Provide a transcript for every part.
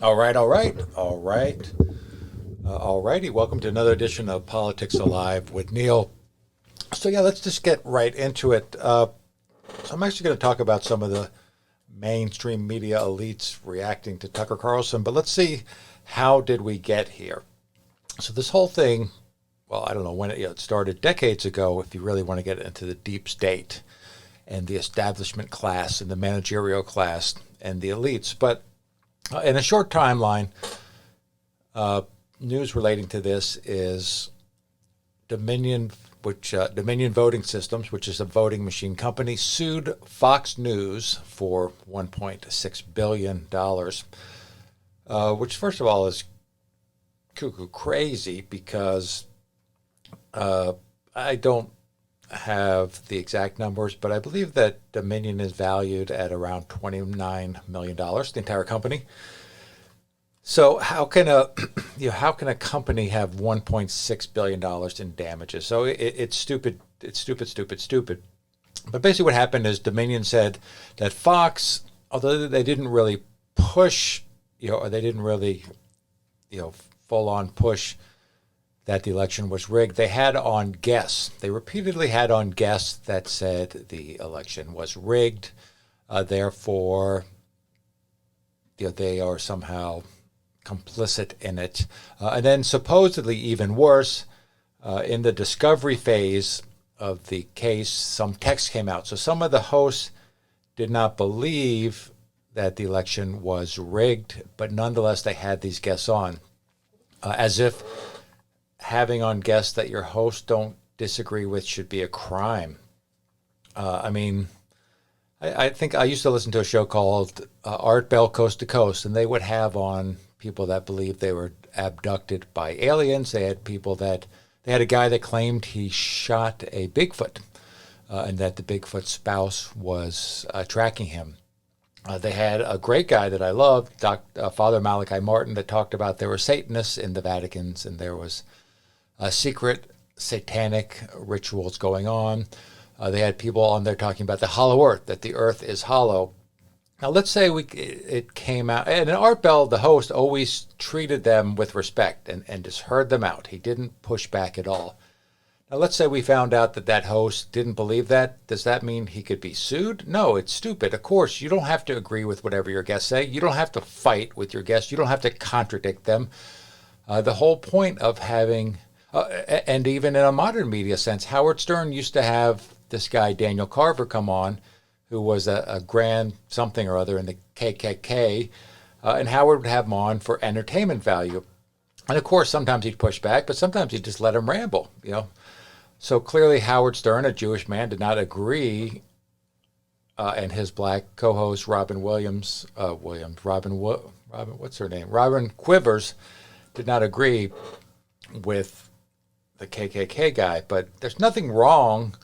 All righty. Welcome to another edition of Politics Alive with Neil. So yeah, let's just get right into it. So I'm actually going to talk about some of the mainstream media elites reacting to Tucker Carlson, but let's see, how did we get here? So this whole thing, well, I don't know when it started decades ago, if you really want to get into the deep state and the establishment class and the managerial class and the elites. But in a short timeline, news relating to this is Dominion Voting Systems, which is a voting machine company, sued Fox News for $1.6 billion, which, first of all, is cuckoo crazy because I don't have the exact numbers, but I believe that Dominion is valued at around $29 million, the entire company. So how can a how can a company have $1.6 billion in damages? So it's stupid. It's stupid. But basically, what happened is Dominion said that Fox, although they didn't really push, or they didn't really, full on push that the election was rigged, they had on guests. They repeatedly had on guests that said the election was rigged. Therefore, they are somehow complicit in it. And then supposedly even worse, in the discovery phase of the case, some text came out. So some of the hosts did not believe that the election was rigged, but nonetheless they had these guests on, as if having on guests that your hosts don't disagree with should be a crime. I think I used to listen to a show called Art Bell Coast to Coast, and they would have on people that believed they were abducted by aliens. They had a guy that claimed he shot a Bigfoot, and that the Bigfoot spouse was tracking him. They had a great guy that I loved, Father Malachi Martin, that talked about there were Satanists in the Vaticans and there was secret satanic rituals going on. They had people on there talking about the hollow earth, that the earth is hollow. Now, let's say it came out, and Art Bell, the host, always treated them with respect and just heard them out. He didn't push back at all. Now, let's say we found out that host didn't believe that. Does that mean he could be sued? No, it's stupid. Of course, you don't have to agree with whatever your guests say. You don't have to fight with your guests. You don't have to contradict them. The whole point of having, and even in a modern media sense, Howard Stern used to have this guy, Daniel Carver, come on, who was a grand something or other in the KKK, and Howard would have him on for entertainment value. And of course, sometimes he'd push back, but sometimes he'd just let him ramble, So clearly Howard Stern, a Jewish man, did not agree, and his black co-host Robin what's her name? Robin Quivers did not agree with the KKK guy, but there's nothing wrong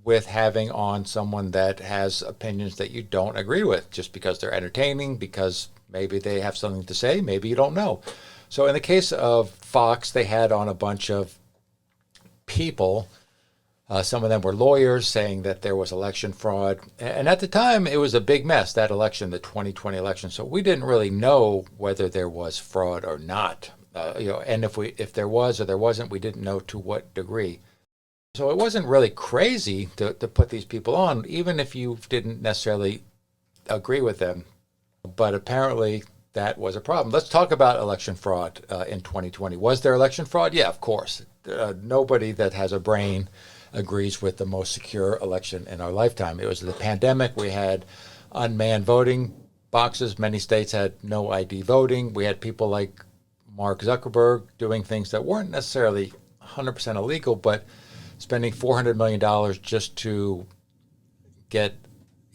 with having on someone that has opinions that you don't agree with, just because they're entertaining, because maybe they have something to say, maybe you don't know. So in the case of Fox, they had on a bunch of people. Some of them were lawyers saying that there was election fraud. And at the time, it was a big mess, that election, the 2020 election. So we didn't really know whether there was fraud or not. And if there was or there wasn't, we didn't know to what degree. So it wasn't really crazy to put these people on, even if you didn't necessarily agree with them. But apparently that was a problem. Let's talk about election fraud in 2020. Was there election fraud? Yeah, of course. Nobody that has a brain agrees with the most secure election in our lifetime. It was the pandemic. We had unmanned voting boxes. Many states had no ID voting. We had people like Mark Zuckerberg doing things that weren't necessarily 100% illegal, but spending $400 million just to get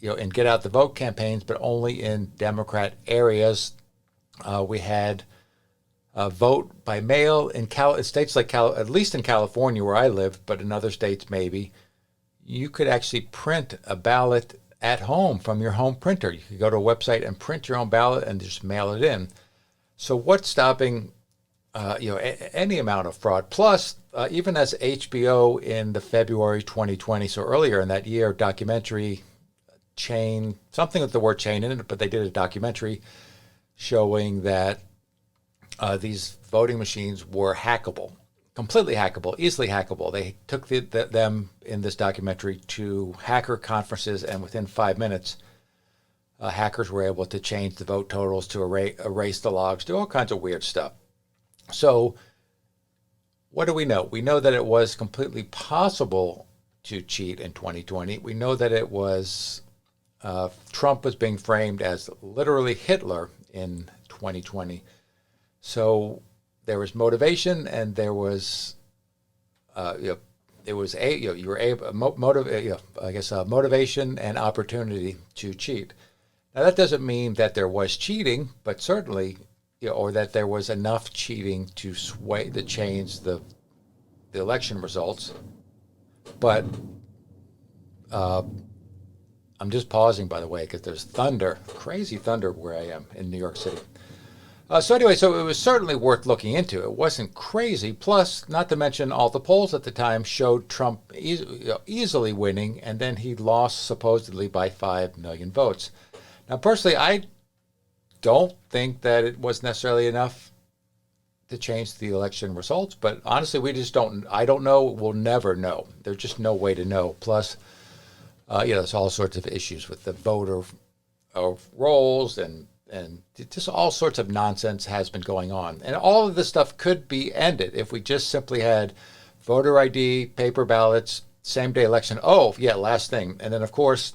out the vote campaigns, but only in Democrat areas. We had a vote by mail in states like at least in California where I live, but in other states maybe, you could actually print a ballot at home from your home printer. You could go to a website and print your own ballot and just mail it in. So what's stopping any amount of fraud? Plus, even as HBO in the February 2020, so earlier in that year, documentary Chain, something with the word chain in it, but they did a documentary showing that these voting machines were hackable, completely hackable, easily hackable. They took them in this documentary to hacker conferences, and within 5 minutes, hackers were able to change the vote totals, to erase the logs, do all kinds of weird stuff. So what do we know? We know that it was completely possible to cheat in 2020. We know that it was Trump was being framed as literally Hitler in 2020. So there was motivation, and there was, it was you were able motivation and opportunity to cheat. Now that doesn't mean that there was cheating, but certainly, or that there was enough cheating to change the election results. But I'm just pausing, by the way, because there's thunder, crazy thunder where I am in New York City. So it was certainly worth looking into. It wasn't crazy. Plus, not to mention, all the polls at the time showed Trump easily winning, and then he lost supposedly by 5 million votes. Now, personally, I don't think that it was necessarily enough to change the election results, but honestly, we just don't. I don't know. We'll never know. There's just no way to know. Plus, there's all sorts of issues with the voter rolls and just all sorts of nonsense has been going on. And all of this stuff could be ended if we just simply had voter ID, paper ballots, same-day election. Oh, yeah, last thing. And then, of course,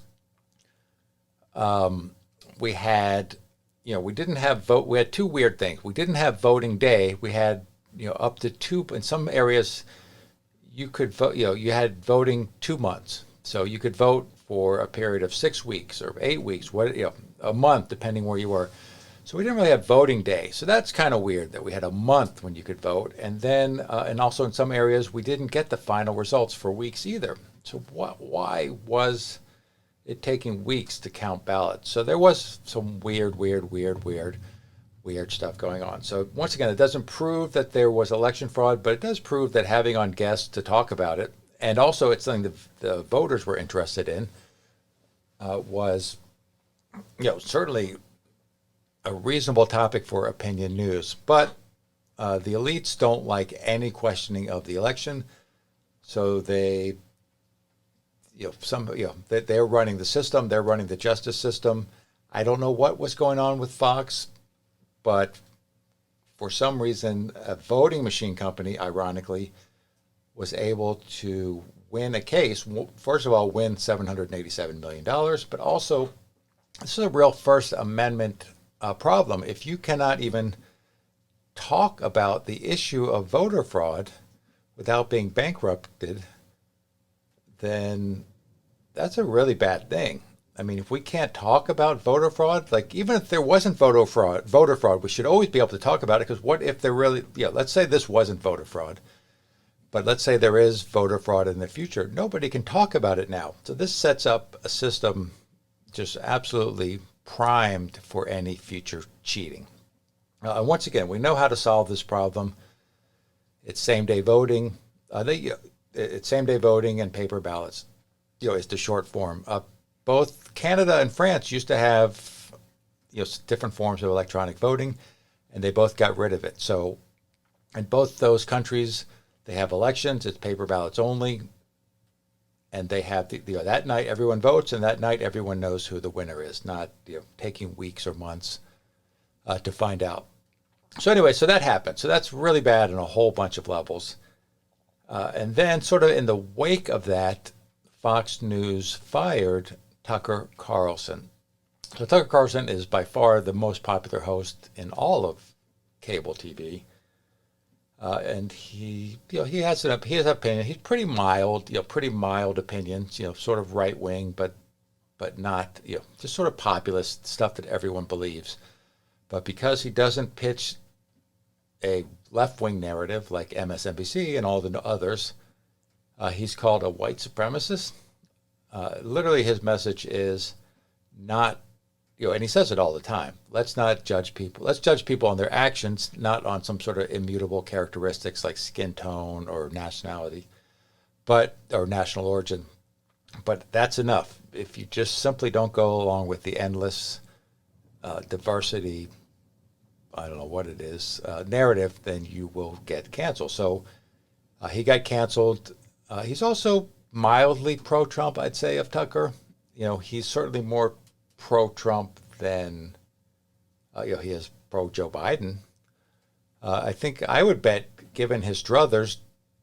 we had, we didn't have vote. We had two weird things. We didn't have voting day. We had, up to two, in some areas, you could vote, you had voting 2 months. So you could vote for a period of 6 weeks or 8 weeks, a month, depending where you were. So we didn't really have voting day. So that's kind of weird that we had a month when you could vote. And then, and also in some areas, we didn't get the final results for weeks either. So why was it taking weeks to count ballots? So there was some weird stuff going on. So once again, it doesn't prove that there was election fraud, but it does prove that having on guests to talk about it, and also it's something the voters were interested in, was, certainly a reasonable topic for opinion news. But the elites don't like any questioning of the election, so they're running the system, they're running the justice system. I don't know what was going on with Fox, but for some reason, a voting machine company, ironically, was able to win a case. First of all, win $787 million, but also, this is a real First Amendment problem. If you cannot even talk about the issue of voter fraud without being bankrupted, then that's a really bad thing. I mean, if we can't talk about voter fraud, like even if there wasn't voter fraud, we should always be able to talk about it, because what if there really, let's say this wasn't voter fraud, but let's say there is voter fraud in the future. Nobody can talk about it now. So this sets up a system just absolutely primed for any future cheating. Once again, we know how to solve this problem. It's same-day voting. It's same-day voting and paper ballots. It's the short form. Both Canada and France used to have, different forms of electronic voting, and they both got rid of it. So, in both those countries, they have elections. It's paper ballots only, and they have that night everyone votes, and that night everyone knows who the winner is. Not taking weeks or months to find out. So anyway, so that happened. So that's really bad on a whole bunch of levels. And then, sort of in the wake of that, Fox News fired Tucker Carlson. So Tucker Carlson is by far the most popular host in all of cable TV. And he has an opinion. He's pretty mild, pretty mild opinions, sort of right wing, but not, just sort of populist stuff that everyone believes. But because he doesn't pitch a left wing narrative like MSNBC and all the others, he's called a white supremacist. Literally, his message is not, and he says it all the time. Let's not judge people. Let's judge people on their actions, not on some sort of immutable characteristics like skin tone or nationality, or national origin. But that's enough. If you just simply don't go along with the endless diversity I don't know what it is, narrative, then you will get canceled. So he got canceled. He's also mildly pro-Trump, I'd say, of Tucker. He's certainly more pro-Trump than he is pro-Joe Biden. I think I would bet, given his druthers,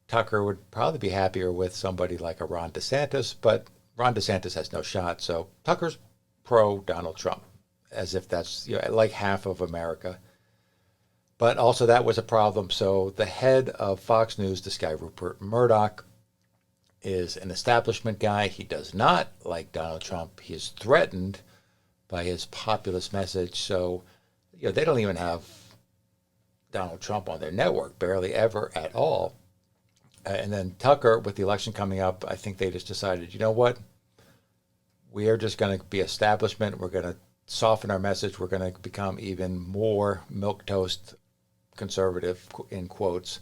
Tucker would probably be happier with somebody like a Ron DeSantis, but Ron DeSantis has no shot. So Tucker's pro-Donald Trump, as if that's like half of America. But also that was a problem. So the head of Fox News, this guy Rupert Murdoch, is an establishment guy. He does not like Donald Trump. He is threatened by his populist message. So they don't even have Donald Trump on their network, barely ever at all. And then Tucker, with the election coming up, I think they just decided, you know what? We are just going to be establishment. We're going to soften our message. We're going to become even more milquetoast conservative, in quotes.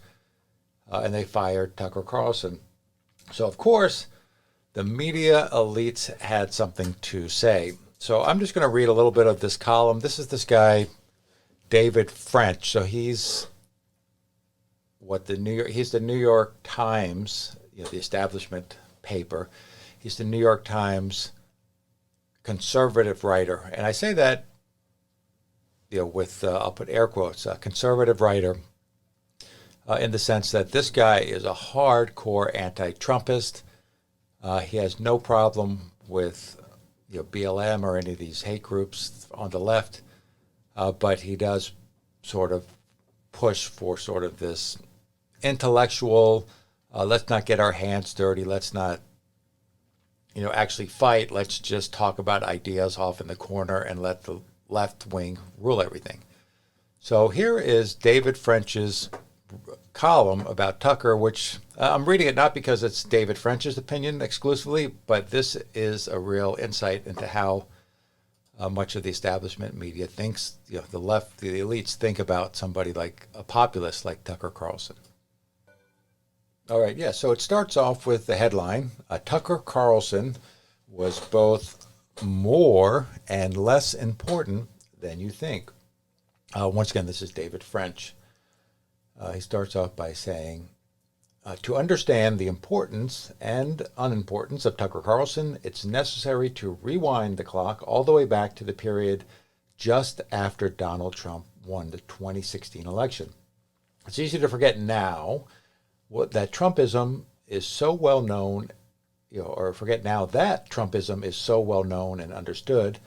And they fired Tucker Carlson. So, of course, the media elites had something to say. So I'm just going to read a little bit of this column. This is this guy, David French. So he's the New York Times, the establishment paper. He's the New York Times conservative writer. And I say that, with, I'll put air quotes, a conservative writer, in the sense that this guy is a hardcore anti-Trumpist. He has no problem with BLM or any of these hate groups on the left, but he does sort of push for sort of this intellectual, let's not get our hands dirty, let's not actually fight, let's just talk about ideas off in the corner and let the left wing rule everything. So here is David French's column about Tucker, which I'm reading it not because it's David French's opinion exclusively, but this is a real insight into how much of the establishment media thinks, the left, the elites think about somebody like a populist like Tucker Carlson. All right, yeah, so it starts off with the headline, Tucker Carlson was both more and less important than you think. Once again, this is David French. He starts off by saying, to understand the importance and unimportance of Tucker Carlson, it's necessary to rewind the clock all the way back to the period just after Donald Trump won the 2016 election. It's easy to forget now that Trumpism is so well known, or forget now that Trumpism is so well known and understood,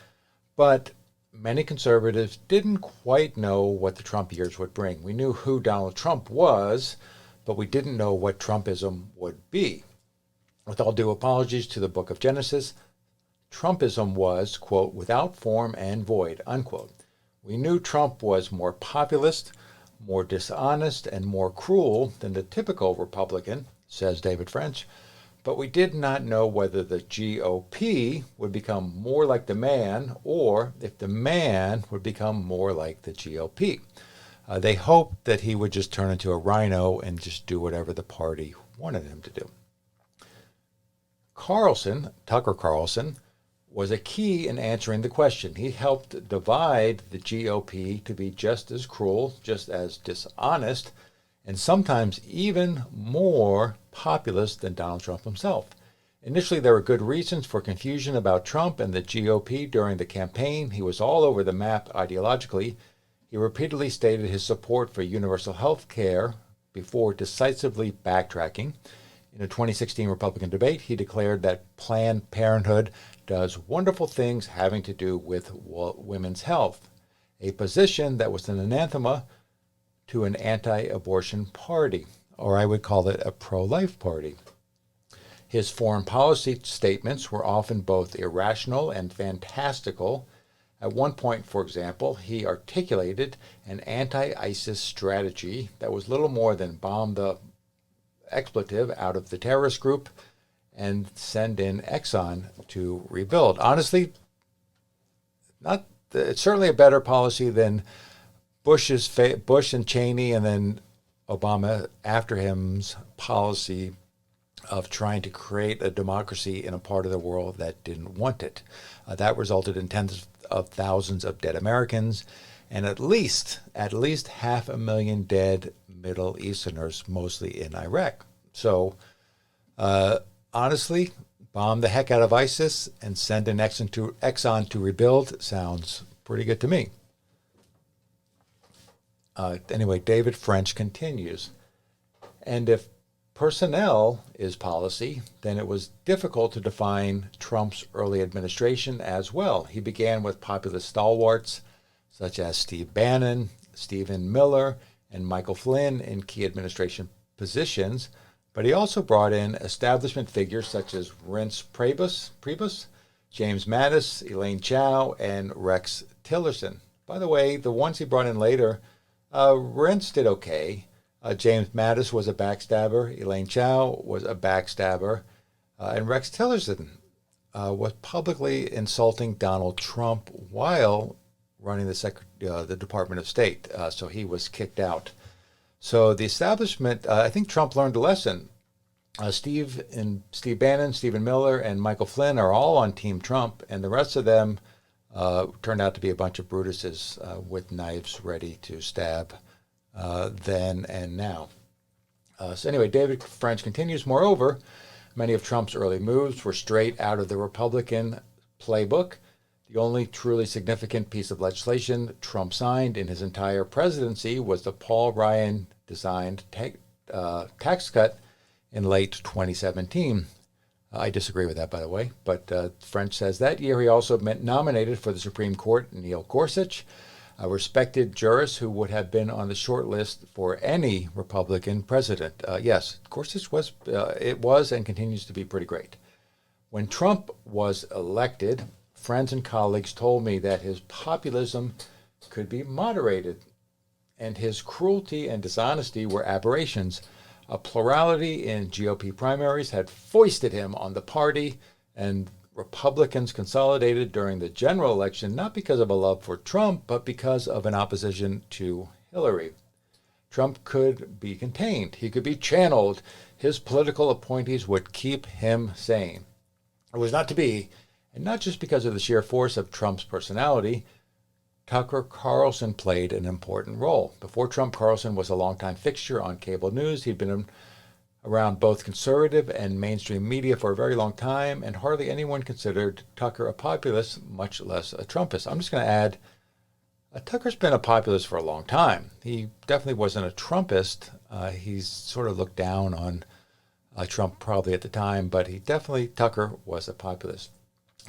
but many conservatives didn't quite know what the Trump years would bring. We knew who Donald Trump was, but we didn't know what Trumpism would be. With all due apologies to the book of Genesis, Trumpism was, quote, without form and void, unquote. We knew Trump was more populist, more dishonest, and more cruel than the typical Republican, says David French, but we did not know whether the GOP would become more like the man or if the man would become more like the GOP. They hoped that he would just turn into a rhino and just do whatever the party wanted him to do. Tucker Carlson, was a key in answering the question. He helped divide the GOP to be just as cruel, just as dishonest, and sometimes even more populist than Donald Trump himself. Initially, there were good reasons for confusion about Trump and the GOP during the campaign. He was all over the map ideologically. He repeatedly stated his support for universal health care before decisively backtracking. In a 2016 Republican debate, he declared that Planned Parenthood does wonderful things having to do with women's health, a position that was an anathema to an anti-abortion party, or I would call it a pro-life party. His foreign policy statements were often both irrational and fantastical. At one point, for example, he articulated an anti-ISIS strategy that was little more than bomb the expletive out of the terrorist group and send in Exxon to rebuild. Honestly, it's certainly a better policy than Bush and Cheney and then Obama after him's policy of trying to create a democracy in a part of the world that didn't want it. That resulted in tens of thousands of dead Americans and at least 500,000 dead Middle Easterners, mostly in Iraq. So honestly, bomb the heck out of ISIS and send an Exxon to rebuild sounds pretty good to me. Anyway, David French continues. And if personnel is policy, then it was difficult to define Trump's early administration as well. He began with populist stalwarts such as Steve Bannon, Stephen Miller, and Michael Flynn in key administration positions, but he also brought in establishment figures such as Reince Priebus, James Mattis, Elaine Chao, and Rex Tillerson. By the way, the ones he brought in later, Reince did okay. James Mattis was a backstabber. Elaine Chao was a backstabber. And Rex Tillerson was publicly insulting Donald Trump while running the Department of State. So he was kicked out. So the establishment, I think Trump learned a lesson. Steve Bannon, Stephen Miller, and Michael Flynn are all on Team Trump, and the rest of them turned out to be a bunch of Brutuses with knives ready to stab then and now. So anyway, David French continues. Moreover, many of Trump's early moves were straight out of the Republican playbook. The only truly significant piece of legislation Trump signed in his entire presidency was the Paul Ryan-designed tax cut in late 2017. I disagree with that, by the way, but French says that year he also nominated for the Supreme Court Neil Gorsuch, a respected jurist who would have been on the short list for any Republican president. Yes, Gorsuch was and continues to be pretty great. When Trump was elected, friends and colleagues told me that his populism could be moderated and his cruelty and dishonesty were aberrations. A plurality in GOP primaries had foisted him on the party, and Republicans consolidated during the general election, not because of a love for Trump, but because of an opposition to Hillary. Trump could be contained. He could be channeled. His political appointees would keep him sane. It was not to be, and not just because of the sheer force of Trump's personality. Tucker Carlson played an important role. Before Trump, Carlson was a longtime fixture on cable news. He'd been around both conservative and mainstream media for a very long time, and hardly anyone considered Tucker a populist, much less a Trumpist. I'm just going to add, Tucker's been a populist for a long time. He definitely wasn't a Trumpist. He's sort of looked down on Trump probably at the time, but Tucker was a populist.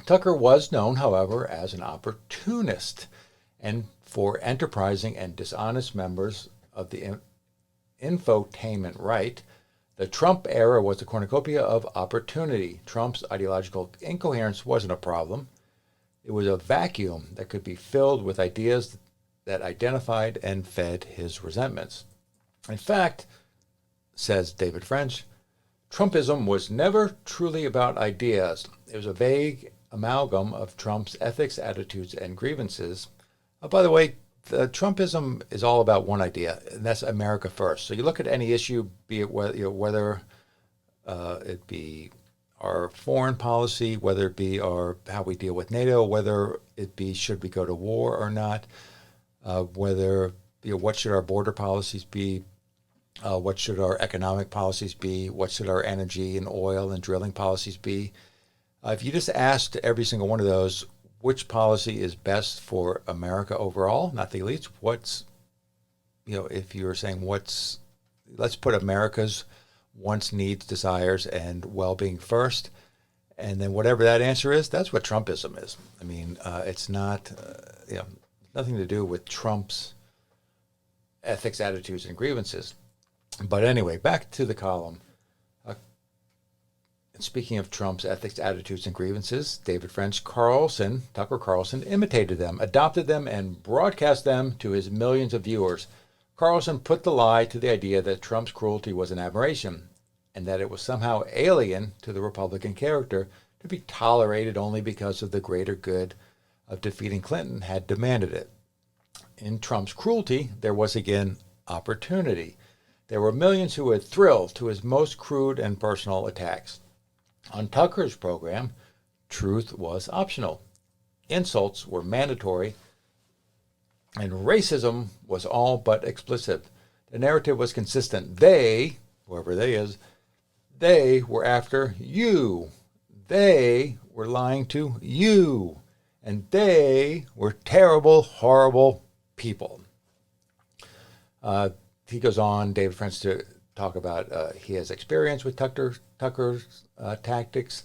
Tucker was known, however, as an opportunist and for enterprising and dishonest members of the infotainment right. The Trump era was a cornucopia of opportunity. Trump's ideological incoherence wasn't a problem. It was a vacuum that could be filled with ideas that identified and fed his resentments. In fact, says David French, Trumpism was never truly about ideas. It was a vague amalgam of Trump's ethics, attitudes, and grievances. By the way, Trumpism is all about one idea, and that's America first. So you look at any issue, be it whether it be our foreign policy, whether it be how we deal with NATO, whether it be should we go to war or not, whether what should our border policies be, what should our economic policies be, what should our energy and oil and drilling policies be. If you just asked every single one of those, which policy is best for America overall, not the elites, if you're saying let's put America's wants, needs, desires, and well-being first, and then whatever that answer is, that's what Trumpism is. I mean, it's not, nothing to do with Trump's ethics, attitudes, and grievances. But anyway, back to the column. Speaking of Trump's ethics, attitudes, and grievances, David French, Tucker Carlson, imitated them, adopted them, and broadcast them to his millions of viewers. Carlson put the lie to the idea that Trump's cruelty was an aberration, and that it was somehow alien to the Republican character to be tolerated only because of the greater good of defeating Clinton had demanded it. In Trump's cruelty, there was again opportunity. There were millions who would thrill to his most crude and personal attacks. On Tucker's program, truth was optional. Insults were mandatory. And racism was all but explicit. The narrative was consistent. They, whoever they is, they were after you. They were lying to you. And they were terrible, horrible people. He goes on, David French, to talk about he has experience with Tucker's tactics.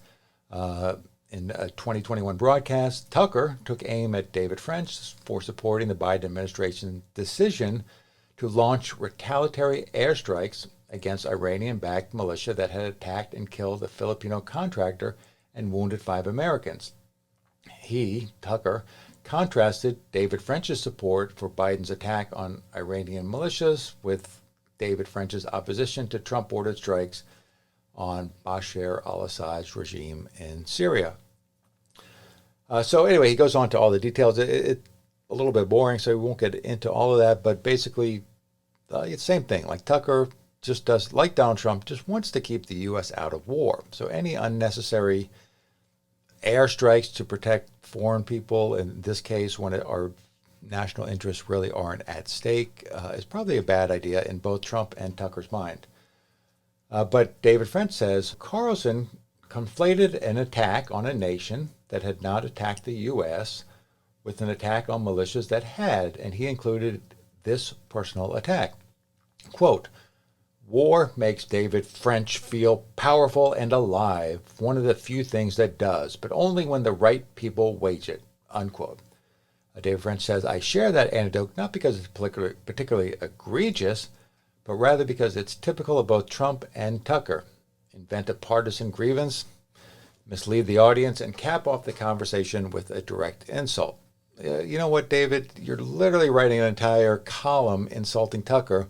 In a 2021 broadcast, Tucker took aim at David French for supporting the Biden administration's decision to launch retaliatory airstrikes against Iranian-backed militia that had attacked and killed a Filipino contractor and wounded 5 Americans. He, Tucker, contrasted David French's support for Biden's attack on Iranian militias with David French's opposition to Trump-ordered strikes on Bashar al-Assad's regime in Syria. So anyway, he goes on to all the details. It's a little bit boring, so we won't get into all of that. But basically, it's the same thing. Like Tucker just does, like Donald Trump, just wants to keep the U.S. out of war. So any unnecessary airstrikes to protect foreign people, in this case, when our national interests really aren't at stake, is probably a bad idea in both Trump and Tucker's mind. But David French says Carlson conflated an attack on a nation that had not attacked the U.S. with an attack on militias that had, and he included this personal attack. Quote, "War makes David French feel powerful and alive, one of the few things that does, but only when the right people wage it," unquote. David French says, "I share that anecdote not because it's particularly egregious, but rather because it's typical of both Trump and Tucker. Invent a partisan grievance, mislead the audience, and cap off the conversation with a direct insult." You know what, David? You're literally writing an entire column insulting Tucker,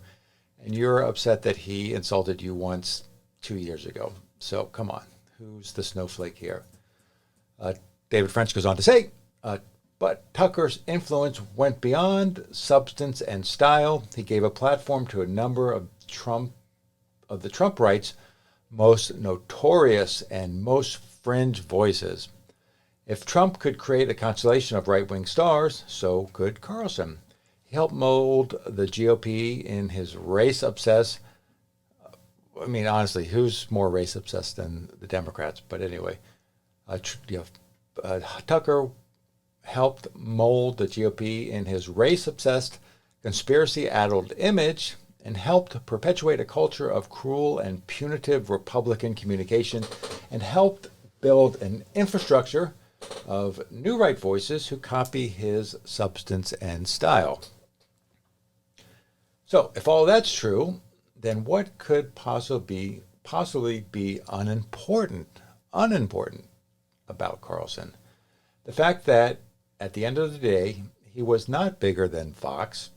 and you're upset that he insulted you once 2 years ago. So come on, who's the snowflake here? David French goes on to say, but Tucker's influence went beyond substance and style. He gave a platform to a number of the Trump right's most notorious and most fringe voices. If Trump could create a constellation of right-wing stars, so could Carlson. He helped mold the GOP in his race-obsessed. I mean, honestly, who's more race-obsessed than the Democrats? But anyway, Tucker helped mold the GOP in his race-obsessed, conspiracy-addled image and helped perpetuate a culture of cruel and punitive Republican communication and helped build an infrastructure of new right voices who copy his substance and style. So, if all that's true, then what could possibly be unimportant about Carlson? The fact that at the end of the day, he was not bigger than Fox.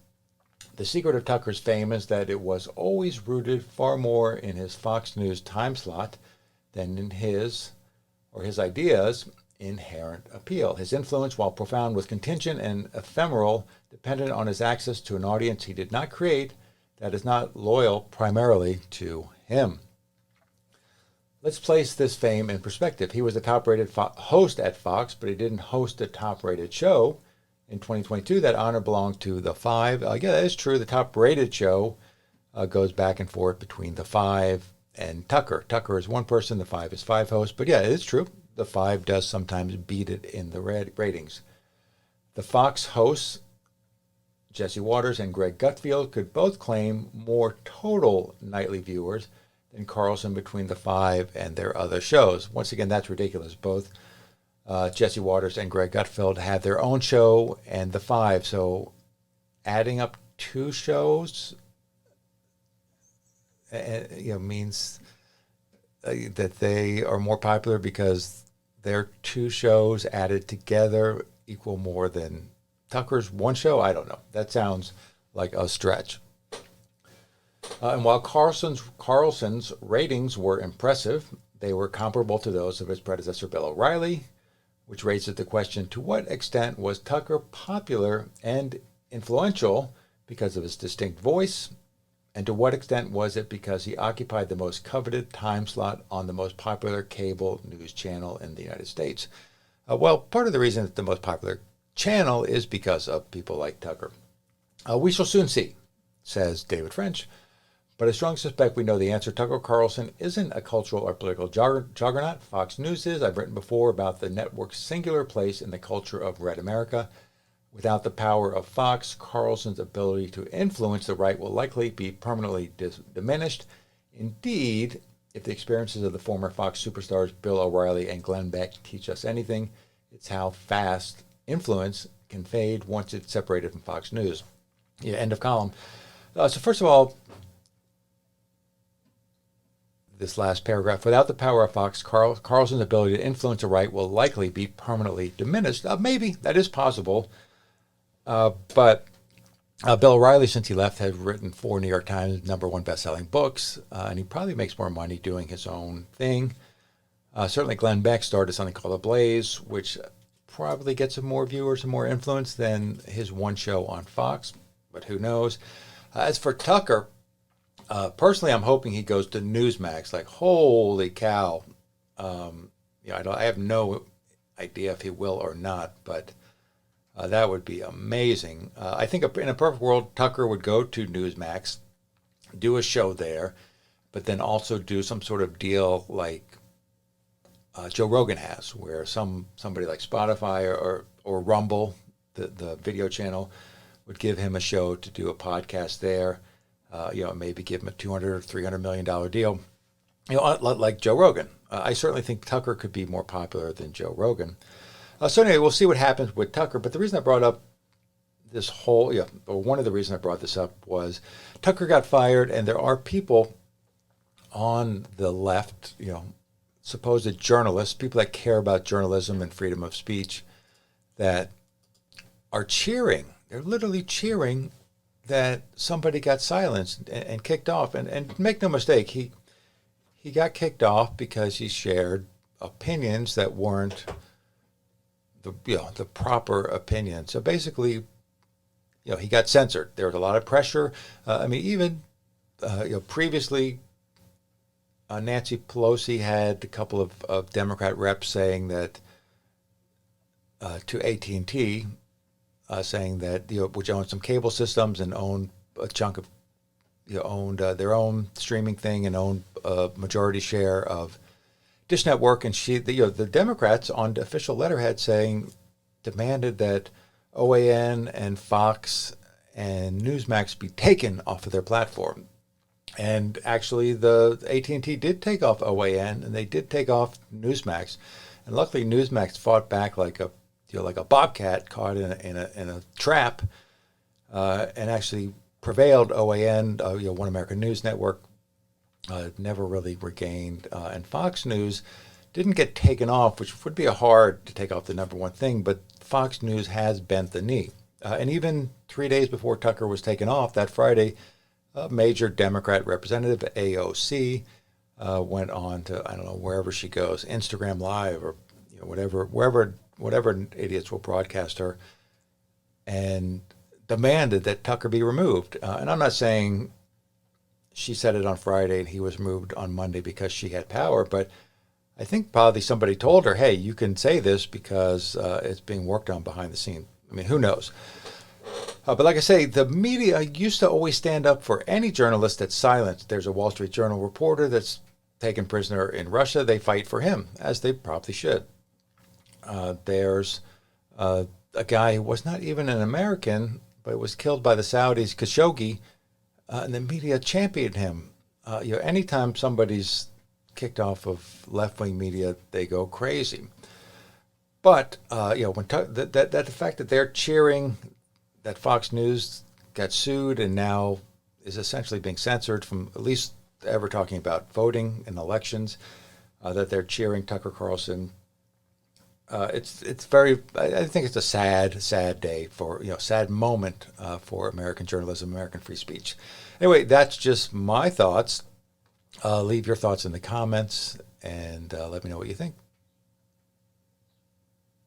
The secret of Tucker's fame is that it was always rooted far more in his Fox News time slot than in his ideas' inherent appeal. His influence, while profound, was contingent and ephemeral, dependent on his access to an audience he did not create that is not loyal primarily to him. Let's place this fame in perspective. He was a top-rated host at Fox, but he didn't host a top-rated show. In 2022, that honor belonged to The Five. Yeah, that is true. The top-rated show goes back and forth between The Five and Tucker. Tucker is one person. The Five is 5 hosts. But yeah, it is true. The Five does sometimes beat it in the ratings. The Fox hosts, Jesse Waters and Greg Gutfeld, could both claim more total nightly viewers than Carlson between The Five and their other shows. Once again, that's ridiculous. Both Jesse Waters and Greg Gutfeld have their own show and The Five. So adding up 2 shows means that they are more popular because their 2 shows added together equal more than Tucker's 1 show. I don't know. That sounds like a stretch. And while Carlson's ratings were impressive, they were comparable to those of his predecessor, Bill O'Reilly, which raises the question, to what extent was Tucker popular and influential because of his distinct voice, and to what extent was it because he occupied the most coveted time slot on the most popular cable news channel in the United States? Well, part of the reason it's the most popular channel is because of people like Tucker. We shall soon see, says David French. But I strongly suspect we know the answer. Tucker Carlson isn't a cultural or political juggernaut. Fox News is. I've written before about the network's singular place in the culture of Red America. Without the power of Fox, Carlson's ability to influence the right will likely be permanently diminished. Indeed, if the experiences of the former Fox superstars Bill O'Reilly and Glenn Beck teach us anything, it's how fast influence can fade once it's separated from Fox News. Yeah, end of column. So first of all, this last paragraph, without the power of Fox, Carlson's ability to influence the right will likely be permanently diminished. Maybe, that is possible. But Bill O'Reilly, since he left, has written 4 New York Times #1 best-selling books, and he probably makes more money doing his own thing. Certainly Glenn Beck started something called The Blaze, which probably gets him more viewers and more influence than his one show on Fox, but who knows. As for Tucker, personally, I'm hoping he goes to Newsmax. Like, holy cow. I have no idea if he will or not, but that would be amazing. I think in a perfect world, Tucker would go to Newsmax, do a show there, but then also do some sort of deal like Joe Rogan has, where somebody like Spotify or Rumble, the video channel, would give him a show to do a podcast there. Maybe give him a $200 or $300 million deal. Like Joe Rogan. I certainly think Tucker could be more popular than Joe Rogan. So anyway, we'll see what happens with Tucker. But the reason I brought up this whole, or one of the reasons I brought this up was Tucker got fired, and there are people on the left, supposed journalists, people that care about journalism and freedom of speech, that are cheering. They're literally cheering that somebody got silenced and kicked off. And make no mistake, he got kicked off because he shared opinions that weren't the proper opinion. So basically, he got censored. There was a lot of pressure. Even previously, Nancy Pelosi had a couple of Democrat reps saying that to AT&T, saying that which owned some cable systems and owned a chunk of owned their own streaming thing and owned a majority share of Dish Network, and the Democrats on the official letterhead demanded that OAN and Fox and Newsmax be taken off of their platform. And actually, the AT&T did take off OAN, and they did take off Newsmax, and luckily Newsmax fought back like a bobcat caught in a trap, and actually prevailed. OAN, One American News Network, never really regained, and Fox News didn't get taken off, which would be hard to take off the #1 thing, but Fox News has bent the knee. And even 3 days before Tucker was taken off, that Friday, a major Democrat representative, AOC, went on to, I don't know, wherever she goes, Instagram Live or whatever idiots will broadcast her, and demanded that Tucker be removed. And I'm not saying she said it on Friday and he was removed on Monday because she had power, but I think probably somebody told her, hey, you can say this because it's being worked on behind the scenes. Who knows? But like I say, the media used to always stand up for any journalist that's silenced. There's a Wall Street Journal reporter that's taken prisoner in Russia. They fight for him, as they probably should. There's a guy who was not even an American, but was killed by the Saudis, Khashoggi, and the media championed him. Anytime somebody's kicked off of left-wing media, they go crazy. But the fact that they're cheering that Fox News got sued and now is essentially being censored from at least ever talking about voting in elections, that they're cheering Tucker Carlson. It's very. I think it's a sad day for sad moment for American journalism, American free speech. Anyway, that's just my thoughts. Leave your thoughts in the comments and let me know what you think.